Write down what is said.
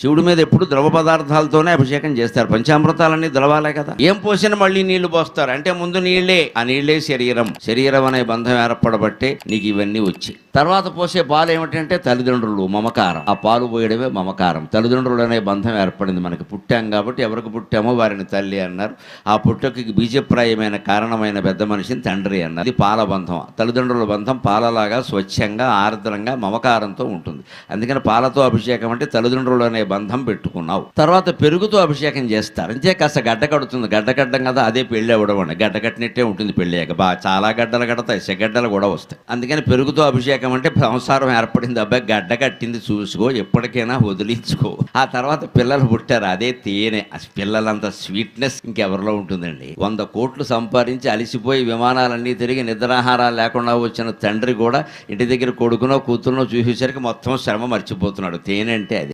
శివుడి మీద ఎప్పుడు ద్రవ పదార్థాలతోనే అభిషేకం చేస్తారు. పంచామృతాలన్నీ ద్రవాలే కదా. ఏం పోసినా మళ్ళీ నీళ్లు పోస్తారు అంటే ముందు నీళ్లే. ఆ నీళ్లే శరీరం అనే బంధం ఏర్పడబట్టే నీకు ఇవన్నీ వచ్చి. తర్వాత పోసే పాలు ఏమిటంటే తల్లిదండ్రులు, మమకారం. ఆ పాలు పోయడమే మమకారం. తల్లిదండ్రులు అనే బంధం ఏర్పడింది. మనకి పుట్టాం కాబట్టి ఎవరికి పుట్టామో వారిని తల్లి అన్నారు. ఆ పుట్టకి బీజప్రాయమైన కారణమైన పెద్ద మనిషిని తండ్రి అన్నారు. ఇది పాల బంధం. తల్లిదండ్రుల బంధం పాలలాగా స్వచ్ఛంగా ఆర్ద్రంగా మమకారంతో ఉంటుంది. అందుకని పాలతో అభిషేకం అంటే తల్లిదండ్రులు అనే బంధం పెట్టుకున్నావు. తర్వాత పెరుగుతో అభిషేకం చేస్తారు. అంతే కాస్త గడ్డ కడుతుంది. గడ్డ కట్టడం కదా అదే పెళ్ళి అవ్వడం అండి. గడ్డ కట్టినట్టే ఉంటుంది పెళ్ళి అయ్యాక. చాలా గడ్డలు కడతాయి, సెగడ్డలు కూడా వస్తాయి. అందుకని పెరుగుతో అభిషేకం అంటే సంసారం ఏర్పడింది, అబ్బాయి గడ్డ కట్టింది చూసుకో, ఎప్పటికైనా వదిలించుకో. ఆ తర్వాత పిల్లలు పుట్టారు, అదే తేనె. పిల్లలంత స్వీట్నెస్ ఇంకెవరిలో ఉంటుందండి. 100 కోట్లు సంపాదించి అలిసిపోయి విమానాలన్నీ తిరిగి నిద్రాహారాలు లేకుండా వచ్చిన తండ్రి కూడా ఇంటి దగ్గర కొడుకునో కూతురునో చూసేసరికి మొత్తం శ్రమ మర్చిపోతున్నాడు. తేనె అంటే అది.